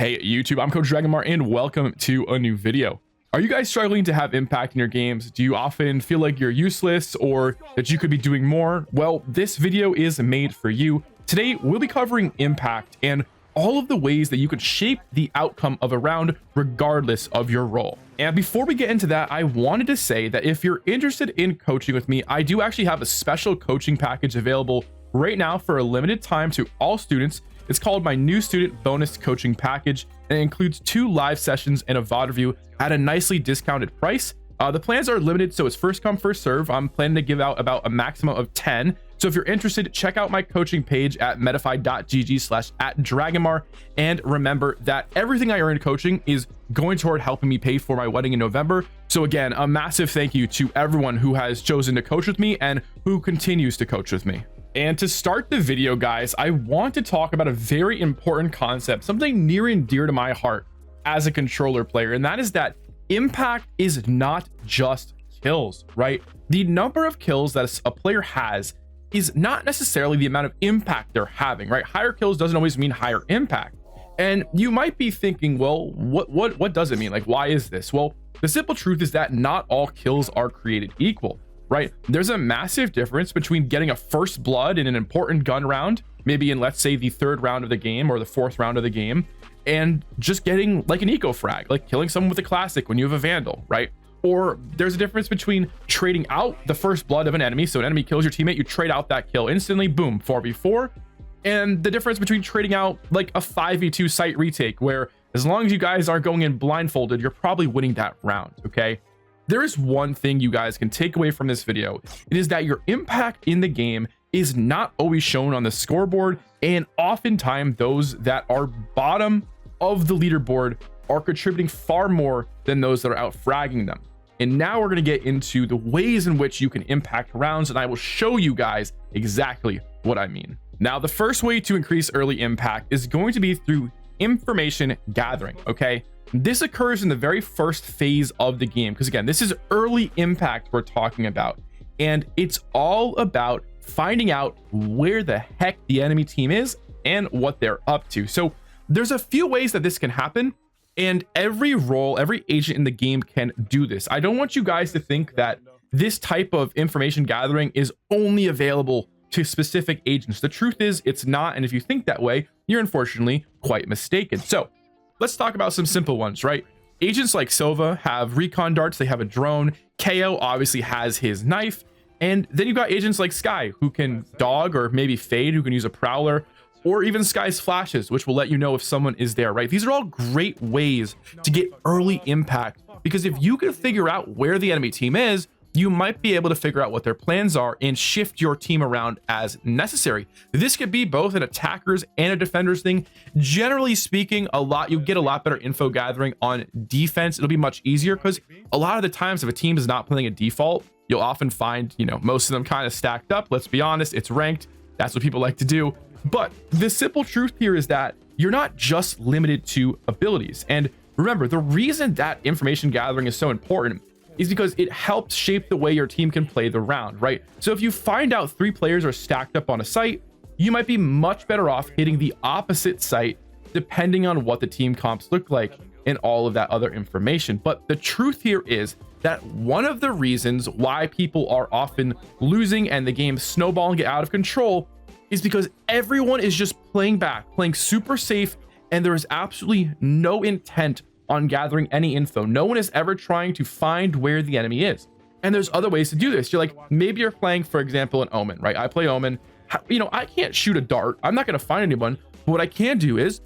Hey YouTube, I'm Coach Dragonmar and welcome to a new video. Are you guys struggling to have impact in your games? Do you often feel like you're useless or that you could be doing more? Well, this video is made for you. Today, we'll be covering impact and all of the ways that you could shape the outcome of a round regardless of your role. And before we get into that, I wanted to say that if you're interested in coaching with me, I do actually have a special coaching package available right now for a limited time to all students. It's called my new student bonus coaching package, and it includes 2 live sessions and a VOD review at a nicely discounted price. The plans are limited, so it's first come, first serve. I'm planning to give out about a maximum of 10. So if you're interested, check out my coaching page at medify.gg/@Dragonmar. And remember that everything I earn in coaching is going toward helping me pay for my wedding in November. So again, a massive thank you to everyone who has chosen to coach with me and who continues to coach with me. And to start the video, guys, I want to talk about a very important concept, something near and dear to my heart as a controller player, and that is that impact is not just kills, right? The number of kills that a player has is not necessarily the amount of impact they're having, right? Higher kills doesn't always mean higher impact. And you might be thinking, well, what does it mean? Like, why is this? Well, the simple truth is that not all kills are created equal. Right? There's a massive difference between getting a first blood in an important gun round, maybe in, let's say, the 3rd round of the game or the 4th round of the game, and just getting like an eco frag, like killing someone with a classic when you have a vandal, right? Or there's a difference between trading out the first blood of an enemy. So an enemy kills your teammate, you trade out that kill instantly, boom, 4v4. And the difference between trading out like a 5v2 site retake, where as long as you guys aren't going in blindfolded, you're probably winning that round, okay? There is one thing you guys can take away from this video. It is that your impact in the game is not always shown on the scoreboard, and oftentimes those that are bottom of the leaderboard are contributing far more than those that are out fragging them. And now we're going to get into the ways in which you can impact rounds, and I will show you guys exactly what I mean. Now, the first way to increase early impact is going to be through information gathering, okay? This occurs in the very first phase of the game, because again, this is early impact we're talking about, and it's all about finding out where the heck the enemy team is and what they're up to. So there's a few ways that this can happen, and every role, every agent in the game can do this. I don't want you guys to think that this type of information gathering is only available to specific agents. The truth is it's not, and if you think that way, you're unfortunately quite mistaken. So let's talk about some simple ones, right? Agents like Sova have recon darts, they have a drone. KO obviously has his knife. And then you've got agents like Sky, who can dog or maybe fade, who can use a prowler, or even Sky's flashes, which will let you know if someone is there, right? These are all great ways to get early impact, because if you can figure out where the enemy team is, you might be able to figure out what their plans are and shift your team around as necessary. This could be both an attackers and a defenders thing. Generally speaking, you get a lot better info gathering on defense. It'll be much easier because a lot of the times if a team is not playing a default, you'll often find, most of them kind of stacked up. Let's be honest, it's ranked. That's what people like to do. But the simple truth here is that you're not just limited to abilities. And remember, the reason that information gathering is so important is because it helps shape the way your team can play the round, right? So if you find out 3 players are stacked up on a site, you might be much better off hitting the opposite site depending on what the team comps look like and all of that other information. But the truth here is that one of the reasons why people are often losing and the game snowball and get out of control is because everyone is just playing super safe, and there is absolutely no intent on gathering any info. No one is ever trying to find where the enemy is. And there's other ways to do this. You're like, maybe you're playing, for example, an Omen, right? I play Omen. I can't shoot a dart. I'm not going to find anyone. But what I can do is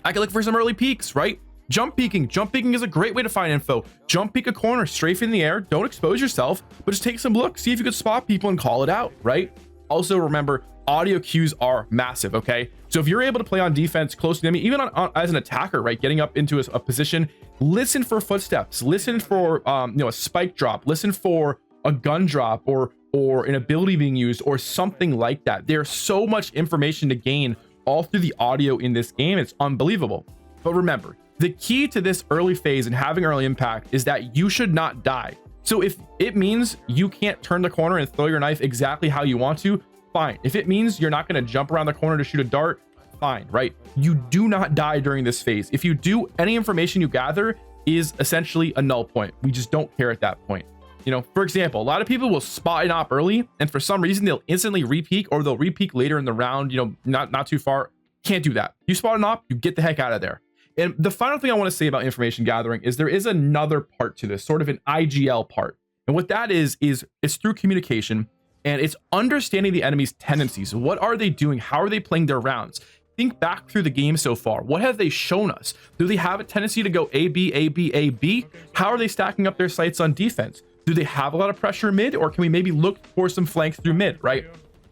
I can look for some early peeks, right? Jump peeking is a great way to find info. Jump peek a corner, strafe in the air. Don't expose yourself, but just take some looks. See if you can spot people and call it out, right? Also, remember, audio cues are massive, okay? So if you're able to play on defense close to the enemy, even as an attacker, right, getting up into a position, listen for footsteps, listen for a spike drop, listen for a gun drop or an ability being used or something like that. There's so much information to gain all through the audio in this game. It's unbelievable. But remember, the key to this early phase and having early impact is that you should not die. So if it means you can't turn the corner and throw your knife exactly how you want to, fine. If it means you're not going to jump around the corner to shoot a dart, fine, right? You do not die during this phase. If you do, any information you gather is essentially a null point. We just don't care at that point. You know, for example, a lot of people will spot an op early, and for some reason they'll instantly repeak, or they'll repeak later in the round, you know, not too far. Can't do that. You spot an op, you get the heck out of there. And the final thing I want to say about information gathering is there is another part to this, sort of an IGL part. And what that is it's through communication, and it's understanding the enemy's tendencies. What are they doing? How are they playing their rounds? Think back through the game so far. What have they shown us? Do they have a tendency to go A, B, A, B, A, B? How are they stacking up their sights on defense? Do they have a lot of pressure mid, or can we maybe look for some flanks through mid, right?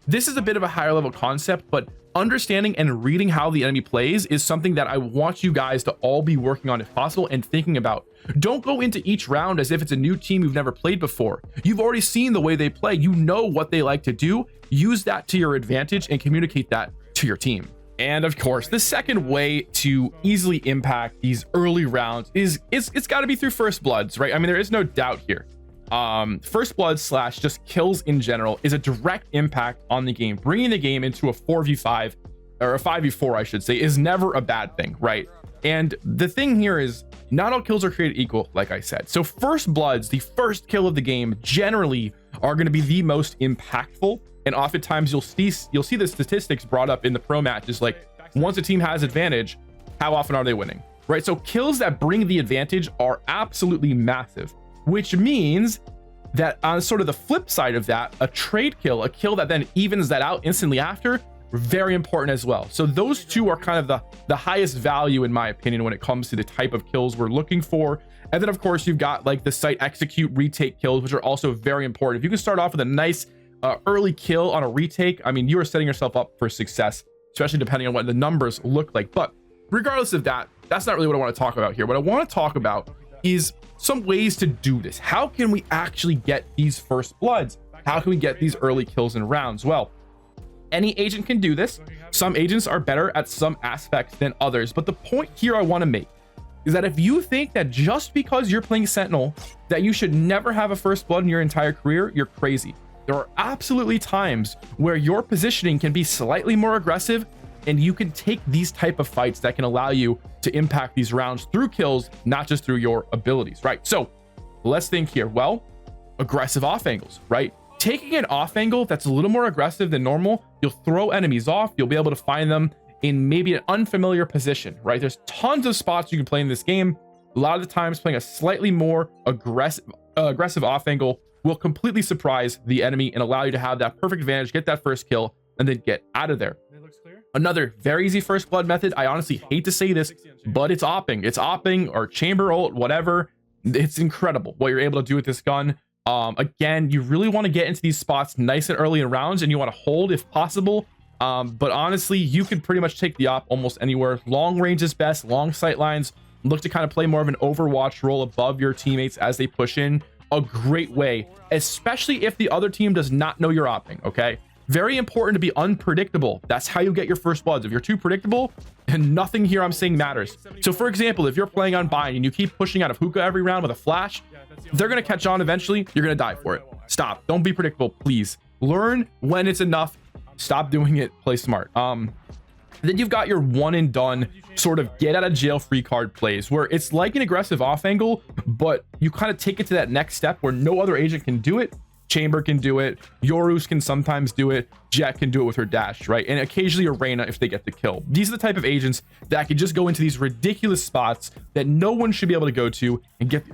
This is a bit of a higher level concept, but understanding and reading how the enemy plays is something that I want you guys to all be working on if possible and thinking about. Don't go into each round as if it's a new team you've never played before. You've already seen the way they play. You know what they like to do. Use that to your advantage and communicate that to your team. And of course, the second way to easily impact these early rounds is it's got to be through first bloods, right? I mean, there is no doubt here. First blood / just kills in general is a direct impact on the game. Bringing the game into a 4v5 or a 5v4, I should say, is never a bad thing, right? And the thing here is not all kills are created equal, like I said. So first bloods, the first kill of the game, generally are going to be the most impactful. And oftentimes you'll see the statistics brought up in the pro matches, like once a team has advantage, how often are they winning, right? So kills that bring the advantage are absolutely massive, which means that on sort of the flip side of that, a trade kill, a kill that then evens that out instantly after, very important as well. So those two are kind of the highest value in my opinion when it comes to the type of kills we're looking for. And then of course you've got like the site execute retake kills, which are also very important. If you can start off with a nice early kill on a retake, I mean, you are setting yourself up for success, especially depending on what the numbers look like. But regardless of that, that's not really what I want to talk about here. What I want to talk about is some ways to do this. How can we actually get these first bloods? How can we get these early kills in rounds? Well, any agent can do this. Some agents are better at some aspects than others, but the point here I want to make is that if you think that just because you're playing Sentinel that you should never have a first blood in your entire career, you're crazy. There are absolutely times where your positioning can be slightly more aggressive, and you can take these type of fights that can allow you to impact these rounds through kills, not just through your abilities, right? So let's think here. Well, aggressive off angles, right? Taking an off angle that's a little more aggressive than normal, you'll throw enemies off. You'll be able to find them in maybe an unfamiliar position, right? There's tons of spots you can play in this game. A lot of the times playing a slightly more aggressive off angle will completely surprise the enemy and allow you to have that perfect advantage, get that first kill, and then get out of there. Another very easy first blood method, I honestly hate to say this, but it's opping. It's opping or chamber ult, whatever. It's incredible what you're able to do with this gun. Again, you really want to get into these spots nice and early in rounds, and you want to hold if possible. But honestly, you can pretty much take the op almost anywhere. Long range is best, long sight lines. Look to kind of play more of an Overwatch role above your teammates as they push in. A great way, especially if the other team does not know you're opping, okay? Very important to be unpredictable. That's how you get your first bloods. If you're too predictable, and nothing here I'm saying matters. So for example, if you're playing on Bind and you keep pushing out of hookah every round with a flash, they're going to catch on eventually. You're going to die for it. Stop. Don't be predictable, please. Learn when it's enough. Stop doing it. Play smart. Then you've got your one and done sort of get out of jail free card plays where it's like an aggressive off angle, but you kind of take it to that next step where no other agent can do it. Chamber can do it, Yorus can sometimes do it, Jet can do it with her dash, right? And occasionally Arena if they get the kill. These are the type of agents that can just go into these ridiculous spots that no one should be able to go to and get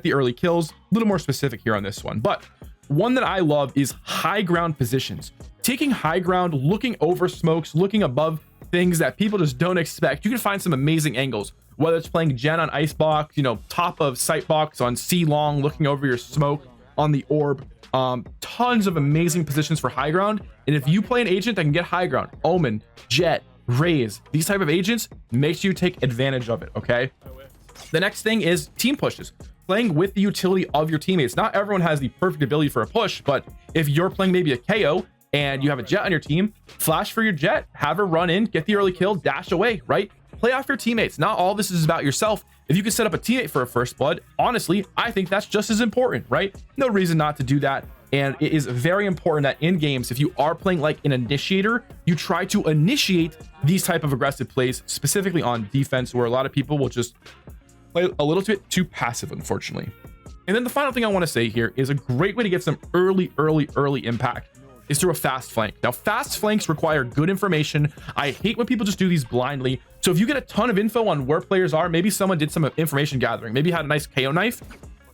the early kills. A little more specific here on this one, but one that I love is high ground positions. Taking high ground, looking over smokes, looking above things that people just don't expect. You can find some amazing angles, whether it's playing Gen on Icebox, you know, top of Sightbox on C long, looking over your smoke on the orb. Tons of amazing positions for high ground. And if you play an agent that can get high ground, Omen, Jet, Raze, these type of agents, make sure you take advantage of it, okay? The next thing is team pushes. Playing with the utility of your teammates. Not everyone has the perfect ability for a push, but if you're playing maybe a KO and you have a Jet on your team, flash for your Jet, have her run in, get the early kill, dash away, right? Play off your teammates. Not all this is about yourself. If you can set up a teammate for a first blood, honestly, I think that's just as important, right? No reason not to do that. And it is very important that in games, if you are playing like an initiator, you try to initiate these type of aggressive plays, specifically on defense, where a lot of people will just play a little bit too passive, unfortunately. And then the final thing I want to say here is a great way to get some early impact is through a fast flank. Now, fast flanks require good information. I hate when people just do these blindly. So if you get a ton of info on where players are, maybe someone did some information gathering, maybe had a nice KO knife,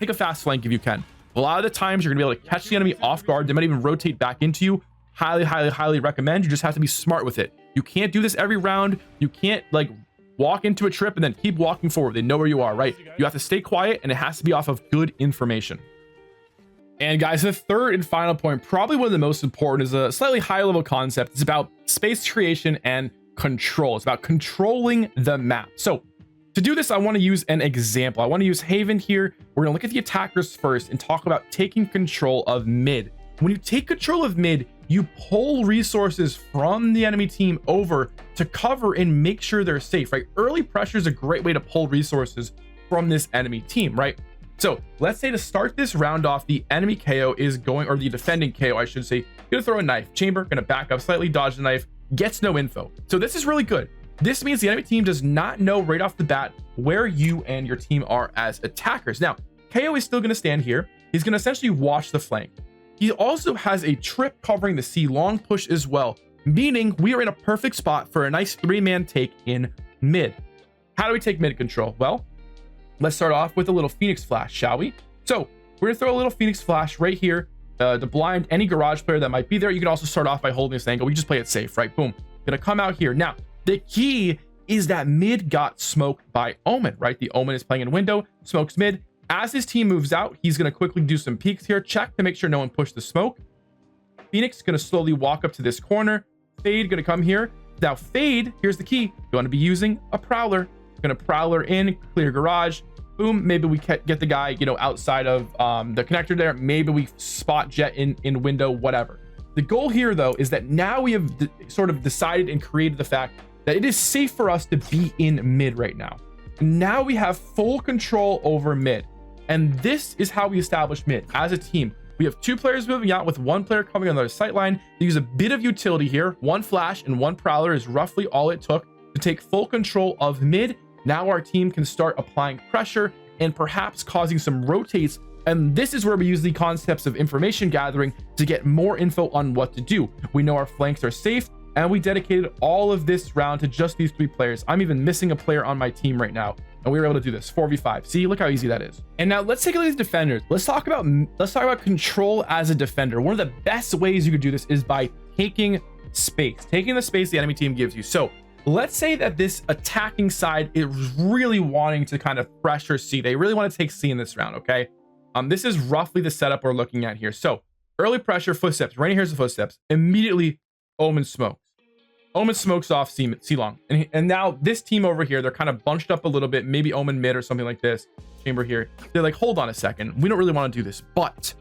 take a fast flank if you can. A lot of the times you're gonna be able to catch the enemy off guard. They might even rotate back into you. Highly recommend. You just have to be smart with it. You can't do this every round. You can't like walk into a trip and then keep walking forward. They know where you are, right? You have to stay quiet, and it has to be off of good information. And guys, the third and final point, probably one of the most important, is a slightly higher level concept. It's about space creation and control. It's about controlling the map. So to do this, I want to use an example. I want to use Haven here. We're going to look at the attackers first and talk about taking control of mid. When you take control of mid, you pull resources from the enemy team over to cover and make sure they're safe, right? Early pressure is a great way to pull resources from this enemy team, right? So let's say to start this round off, the enemy KO is going, or the defending KO, I should say, gonna throw a knife. Chamber gonna back up slightly, dodge the knife, gets no info. So this is really good. This means the enemy team does not know right off the bat where you and your team are as attackers. Now, KO is still gonna stand here. He's gonna essentially watch the flank. He also has a trip covering the C long push as well, meaning we are in a perfect spot for a nice 3-man take in mid. How do we take mid control? Well, let's start off with a little Phoenix Flash, shall we? So we're gonna throw a little Phoenix Flash right here to blind any garage player that might be there. You can also start off by holding this angle. We just play it safe, right? Boom. Gonna come out here. Now, the key is that mid got smoked by Omen, right? The Omen is playing in window, smokes mid. As his team moves out, he's gonna quickly do some peeks here, check to make sure no one pushed the smoke. Phoenix gonna slowly walk up to this corner. Fade gonna come here. Now Fade, here's the key. You wanna be using a Prowler. Gonna Prowler in, clear garage. Boom, maybe we get the guy, you know, outside of the connector there. Maybe we spot Jet in window, whatever. The goal here, though, is that now we have sort of decided and created the fact that it is safe for us to be in mid right now. Now we have full control over mid. And this is how we establish mid as a team. We have 2 players moving out with 1 player coming on their sight line. They use a bit of utility here. 1 flash and 1 prowler is roughly all it took to take full control of mid. Now our team can start applying pressure and perhaps causing some rotates. And this is where we use the concepts of information gathering to get more info on what to do. We know our flanks are safe, and we dedicated all of this round to just these 3 players. I'm even missing a player on my team right now, and we were able to do this 4v5. See, look how easy that is. And now let's take a look at these defenders. Let's talk about control as a defender. One of the best ways you could do this is by taking space, taking the space the enemy team gives you. So let's say that this attacking side is really wanting to kind of pressure C. They really want to take C in this round, okay? This is roughly the setup we're looking at here. So early pressure, footsteps. Right here's the footsteps. Immediately, Omen smokes. Omen smokes off C long. And now this team over here, they're kind of bunched up a little bit. Maybe Omen mid or something like this. Chamber here. They're like, hold on a second. We don't really want to do this. But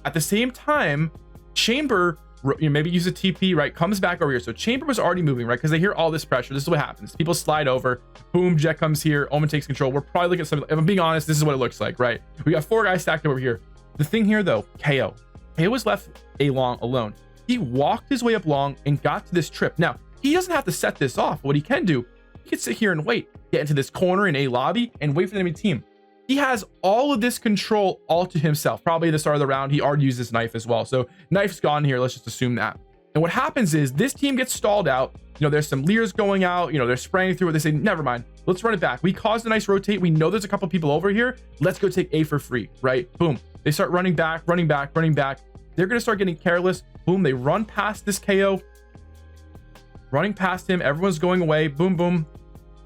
at the same time, Chamber, you know, maybe use a TP, right? Comes back over here. So Chamber was already moving, right? Because they hear all this pressure. This is what happens. People slide over. Boom, Jet comes here. Omen takes control. We're probably looking at something. If I'm being honest, this is what it looks like, right? We got 4 guys stacked over here. The thing here, though, KO. KO was left A long alone. He walked his way up long and got to this trip. Now, he doesn't have to set this off. What he can do, he can sit here and wait, get into this corner in A lobby and wait for the enemy team. He has all of this control all to himself. Probably at the start of the round, he already used his knife as well. So knife's gone here. Let's just assume that. And what happens is this team gets stalled out. You know, there's some Lears going out. You know, they're spraying through it. They say, never mind. Let's run it back. We caused a nice rotate. We know there's a couple people over here. Let's go take A for free, right? Boom. They start running back. They're going to start getting careless. Boom. They run past this KO. Running past him. Everyone's going away. Boom, boom.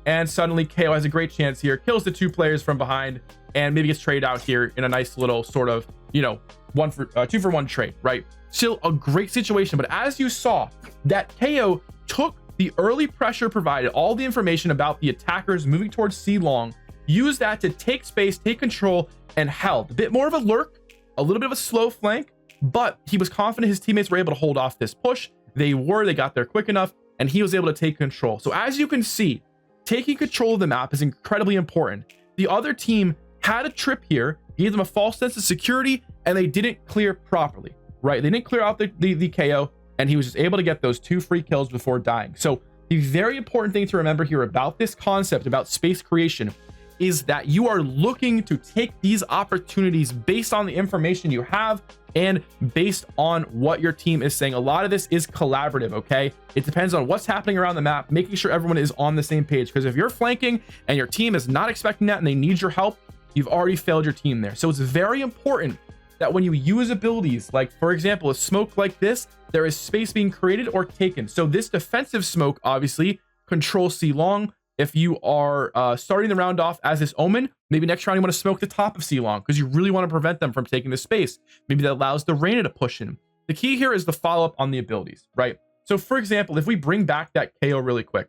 And suddenly KO has a great chance here. Kills the 2 players from behind and maybe gets traded out here in a nice little sort of, you know, 2 for 1 trade, right? Still a great situation. But as you saw, that KO took the early pressure provided, all the information about the attackers moving towards C long, used that to take space, take control, and held. A bit more of a lurk, a little bit of a slow flank, but he was confident his teammates were able to hold off this push. They got there quick enough, and he was able to take control. So as you can see, taking control of the map is incredibly important. The other team had a trip here, gave them a false sense of security, and they didn't clear properly. right? They didn't clear out the KO, and he was just able to get those 2 free kills before dying. So the very important thing to remember here about this concept, about space creation, is that you are looking to take these opportunities based on the information you have and based on what your team is saying. A lot of this is collaborative, okay? It depends on what's happening around the map, making sure everyone is on the same page, because if you're flanking and your team is not expecting that and they need your help, you've already failed your team there. So it's very important that when you use abilities, like for example, a smoke like this, there is space being created or taken. So this defensive smoke, obviously, control C long. If you are starting the round off as this Omen, maybe next round you want to smoke the top of C long because you really want to prevent them from taking the space. Maybe that allows the Reyna to push in. The key here is the follow-up on the abilities, right? So for example, if we bring back that KO really quick,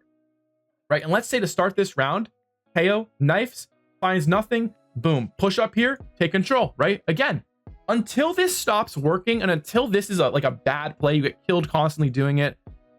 right? And let's say to start this round, KO, knifes, finds nothing, boom, push up here, take control, right? Again, until this stops working and until this is like a bad play, you get killed constantly doing it,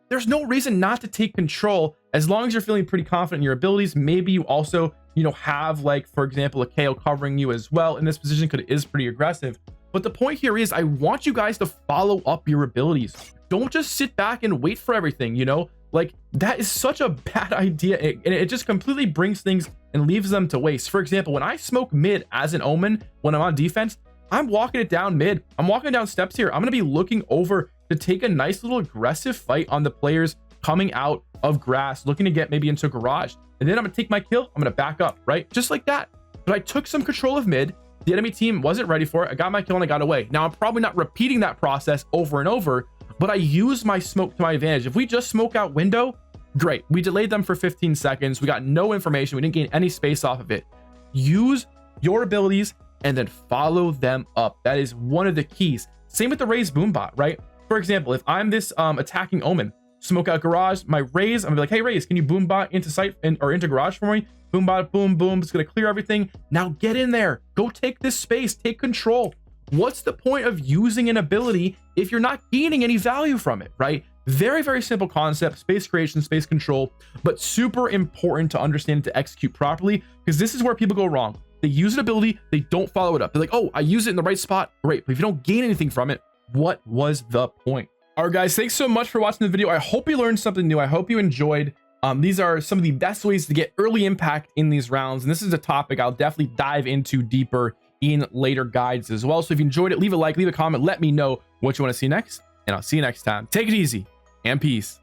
there's no reason not to take control as long as you're feeling pretty confident in your abilities. Maybe you also, you know, have like, for example, a KO covering you as well in this position because it is pretty aggressive. But the point here is I want you guys to follow up your abilities. Don't just sit back and wait for everything, you know, like that is such a bad idea. And it just completely brings things and leaves them to waste. For example, when I smoke mid as an Omen, when I'm on defense, I'm walking it down mid. I'm walking down steps here. I'm going to be looking over to take a nice little aggressive fight on the players coming out of grass, looking to get maybe into garage. And then I'm going to take my kill. I'm going to back up, right? Just like that. But I took some control of mid. The enemy team wasn't ready for it. I got my kill and I got away. Now, I'm probably not repeating that process over and over, but I use my smoke to my advantage. If we just smoke out window, great. We delayed them for 15 seconds. We got no information. We didn't gain any space off of it. Use your abilities and then follow them up. That is one of the keys. Same with the Raze boombot, right? For example, if I'm this attacking Omen, smoke out garage, my Raze, I'm gonna be like, hey Raze, can you boombot into site or into garage for me? Boombot, boom, boom, it's gonna clear everything. Now get in there, go take this space, take control. What's the point of using an ability if you're not gaining any value from it, right? Very, very simple concept, space creation, space control, but super important to understand and to execute properly, because this is where people go wrong. They use an ability, they don't follow it up. They're like, oh, I use it in the right spot, great. But if you don't gain anything from it, what was the point? All right, guys, thanks so much for watching the video. I hope you learned something new. I hope you enjoyed. These are some of the best ways to get early impact in these rounds. And this is a topic I'll definitely dive into deeper in later guides as well. So if you enjoyed it, leave a like, leave a comment, let me know what you want to see next, and I'll see you next time. Take it easy and peace.